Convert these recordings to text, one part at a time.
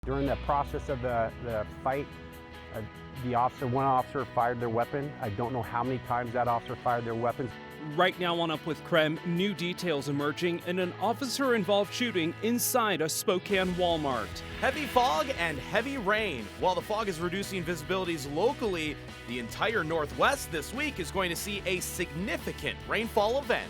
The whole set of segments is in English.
During the process of the fight, one officer fired their weapon. I don't know how many times that officer fired their weapons. Right now on Up with KREM, new details emerging in an officer-involved shooting inside a Spokane Walmart. Heavy fog and heavy rain. While the fog is reducing visibilities locally, the entire Northwest this week is going to see a significant rainfall event.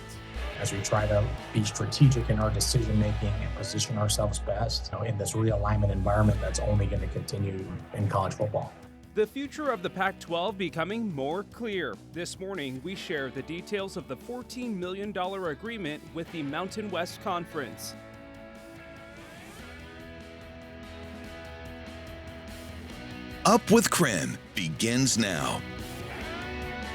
As we try to be strategic in our decision making and position ourselves best in this realignment environment that's only going to continue in college football. The future of the Pac-12 becoming more clear. This morning, we share the details of the $14 million agreement with the Mountain West Conference. Up with KREM begins now.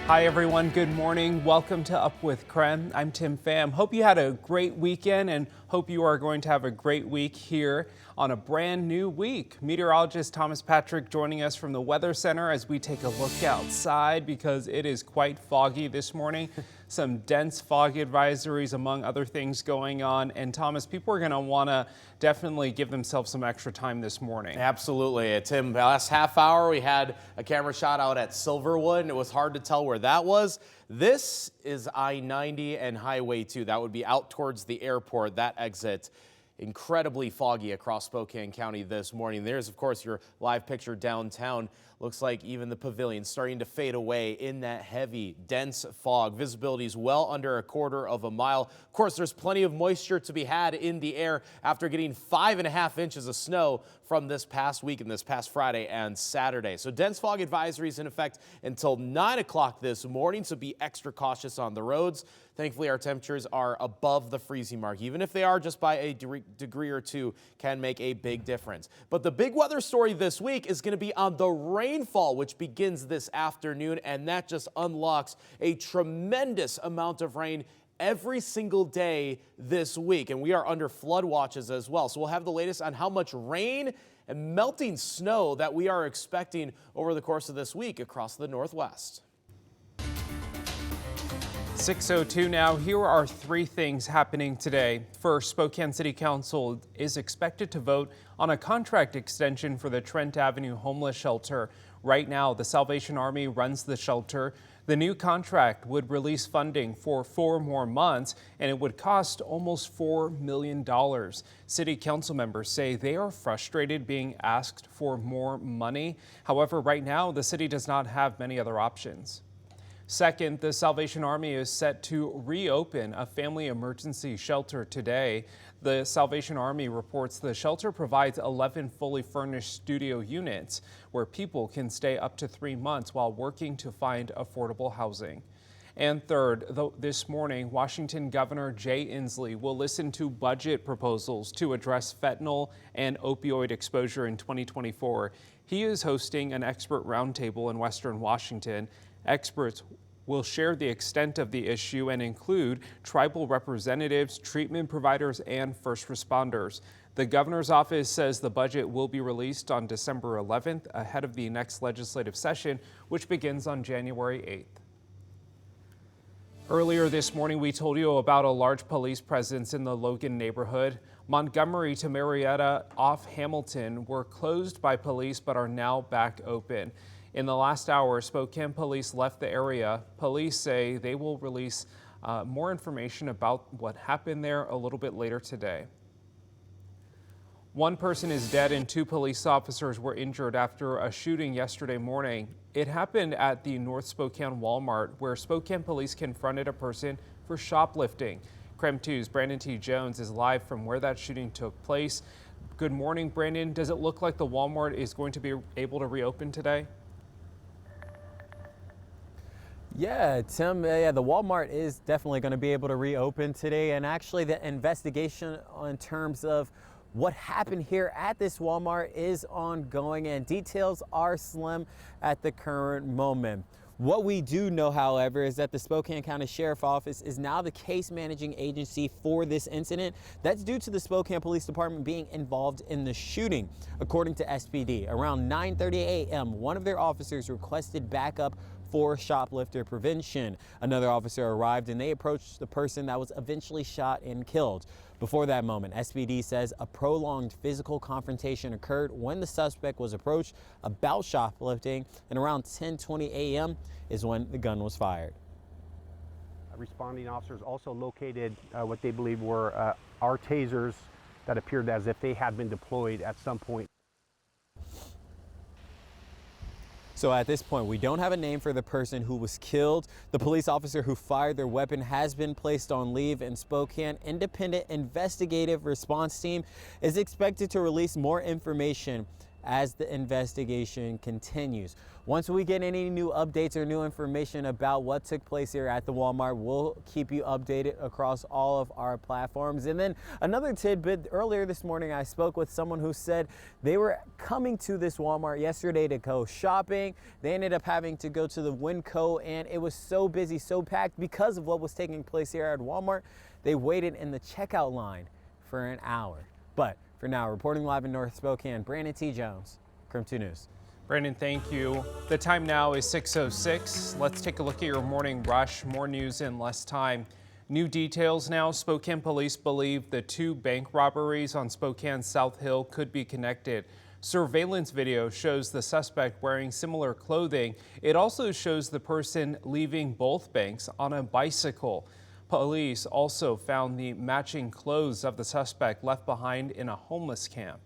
Hi everyone, good morning. Welcome to Up with KREM. I'm Tim Pham. Hope you had a great weekend and hope you are going to have a great week here on a brand new week. Meteorologist Thomas Patrick joining us from the Weather Center as we take a look outside because it is quite foggy this morning. Some dense fog advisories among other things going on. And Thomas, people are going to want to definitely give themselves some extra time this morning. Absolutely. Tim, last half hour we had a camera shot out at Silverwood and it was hard to tell where that was. This is I-90 and Highway 2. That would be out towards the airport, that exit. Incredibly foggy across Spokane County this morning. There's, of course, your live picture downtown. Looks like even the pavilion starting to fade away in that heavy, dense fog. Visibility is well under a quarter of a mile. Of course, there's plenty of moisture to be had in the air after getting 5.5 inches of snow from this past week and this past Friday and Saturday. So dense fog advisories in effect until 9 o'clock this morning, so be extra cautious on the roads. Thankfully, our temperatures are above the freezing mark. Even if they are just by a degree or two, can make a big difference. But the big weather story this week is going to be on the rainfall, which begins this afternoon, and that just unlocks a tremendous amount of rain every single day this week. And we are under flood watches as well. So we'll have the latest on how much rain and melting snow that we are expecting over the course of this week across the Northwest. 6:02 now. Here are three things happening today. First, Spokane City Council is expected to vote on a contract extension for the Trent Avenue homeless shelter. Right now, the Salvation Army runs the shelter. The new contract would release funding for 4 more months, and it would cost almost $4 million. City council members say they are frustrated being asked for more money. However, right now, the city does not have many other options. Second, the Salvation Army is set to reopen a family emergency shelter today. The Salvation Army reports the shelter provides 11 fully furnished studio units where people can stay up to 3 months while working to find affordable housing. And third, this morning, Washington Governor Jay Inslee will listen to budget proposals to address fentanyl and opioid exposure in 2024. He is hosting an expert roundtable in Western Washington. Experts will share the extent of the issue and include tribal representatives, treatment providers, and first responders. The governor's office says the budget will be released on December 11th ahead of the next legislative session, which begins on January 8th. Earlier this morning, we told you about a large police presence in the Logan neighborhood. Montgomery to Marietta off Hamilton were closed by police but are now back open. In the last hour, Spokane police left the area. Police say they will release more information about what happened there a little bit later today. One person is dead and 2 police officers were injured after a shooting yesterday morning. It happened at the North Spokane Walmart, where Spokane police confronted a person for shoplifting. KREM 2's Brandon T. Jones is live from where that shooting took place. Good morning, Brandon. Does it look like the Walmart is going to be able to reopen today? Yeah, Tim, the Walmart is definitely going to be able to reopen today. And actually the investigation in terms of what happened here at this Walmart is ongoing and details are slim at the current moment. What we do know, however, is that the Spokane County Sheriff's Office is now the case managing agency for this incident. That's due to the Spokane Police Department being involved in the shooting. According to SPD, around 9:30 a.m., one of their officers requested backup for shoplifter prevention. Another officer arrived and they approached the person that was eventually shot and killed. Before that moment, SPD says a prolonged physical confrontation occurred when the suspect was approached about shoplifting, and around 10:20 a.m. is when the gun was fired. Responding officers also located what they believe were our tasers that appeared as if they had been deployed at some point. So at this point, we don't have a name for the person who was killed. The police officer who fired their weapon has been placed on leave in Spokane. Independent investigative response team is expected to release more information as the investigation continues. Once we get any new updates or new information about what took place here at the Walmart, we'll keep you updated across all of our platforms. And then another tidbit, earlier this morning I spoke with someone who said they were coming to this Walmart yesterday to go shopping. They ended up having to go to the Winco, and it was so busy, so packed because of what was taking place here at Walmart. They waited in the checkout line for an hour. But for now, reporting live in North Spokane, Brandon T. Jones, KREM 2 News. Brandon, thank you. The time now is 6:06. Let's take a look at your morning rush. More news in less time. New details now. Spokane police believe the two bank robberies on Spokane's South Hill could be connected. Surveillance video shows the suspect wearing similar clothing. It also shows the person leaving both banks on a bicycle. Police also found the matching clothes of the suspect left behind in a homeless camp.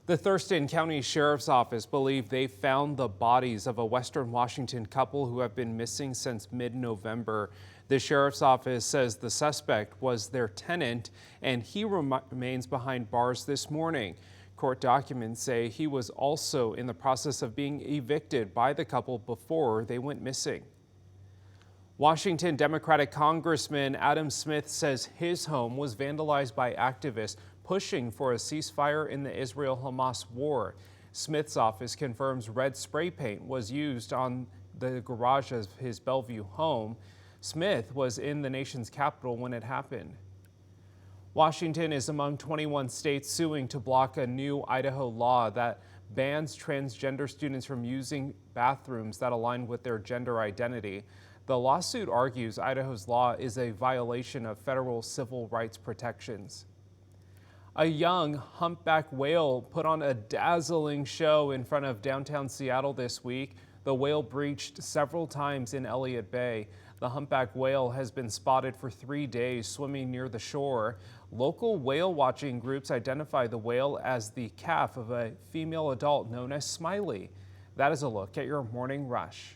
The Thurston County Sheriff's Office believe they found the bodies of a Western Washington couple who have been missing since mid-November. The Sheriff's Office says the suspect was their tenant and he remains behind bars this morning. Court documents say he was also in the process of being evicted by the couple before they went missing. Washington Democratic Congressman Adam Smith says his home was vandalized by activists pushing for a ceasefire in the Israel-Hamas war. Smith's office confirms red spray paint was used on the garage of his Bellevue home. Smith was in the nation's capital when it happened. Washington is among 21 states suing to block a new Idaho law that bans transgender students from using bathrooms that align with their gender identity. The lawsuit argues Idaho's law is a violation of federal civil rights protections. A young humpback whale put on a dazzling show in front of downtown Seattle this week. The whale breached several times in Elliott Bay. The humpback whale has been spotted for 3 days swimming near the shore. Local whale watching groups identify the whale as the calf of a female adult known as Smiley. That is a look at your morning rush.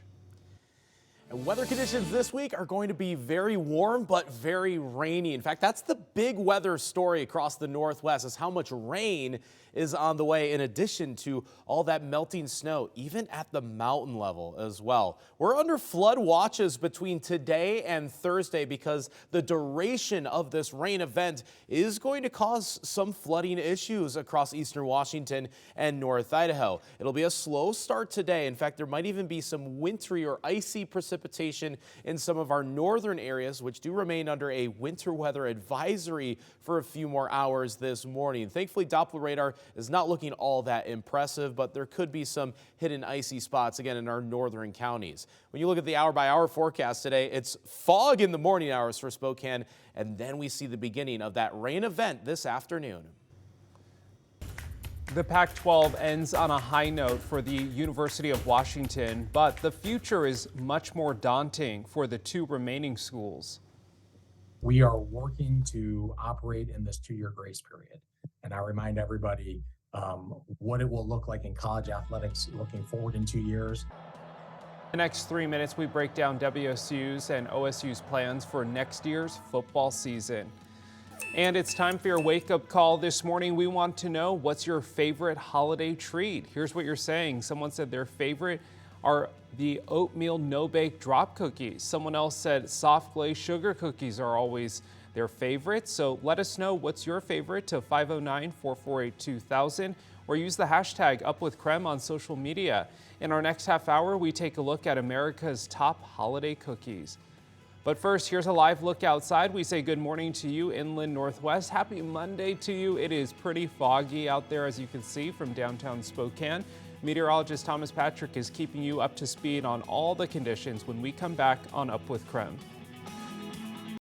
And weather conditions this week are going to be very warm but very rainy. In fact, that's the big weather story across the Northwest, is how much rain is on the way, in addition to all that melting snow, even at the mountain level as well. We're under flood watches between today and Thursday because the duration of this rain event is going to cause some flooding issues across eastern Washington and North Idaho. It'll be a slow start today. In fact, there might even be some wintry or icy precipitation in some of our northern areas, which do remain under a winter weather advisory for a few more hours this morning. Thankfully, Doppler radar is not looking all that impressive, but there could be some hidden icy spots again in our northern counties. When you look at the hour-by-hour forecast today, it's fog in the morning hours for Spokane, and then we see the beginning of that rain event this afternoon. The Pac-12 ends on a high note for the University of Washington, but the future is much more daunting for the two remaining schools. We are working to operate in this 2-year grace period. And I remind everybody what it will look like in college athletics looking forward in 2 years. The next 3 minutes, we break down WSU's and OSU's plans for next year's football season. And it's time for your wake-up call. This morning, we want to know, what's your favorite holiday treat? Here's what you're saying. Someone said their favorite are the oatmeal no-bake drop cookies. Someone else said soft glazed sugar cookies are always their favorite. So let us know what's your favorite to 509-448-2000 or use the hashtag #UpWithKREM on social media. In our next half hour, we take a look at America's top holiday cookies. But first, here's a live look outside. We say good morning to you, Inland Northwest. Happy Monday to you. It is pretty foggy out there, as you can see from downtown Spokane. Meteorologist Thomas Patrick is keeping you up to speed on all the conditions when we come back on Up with KREM.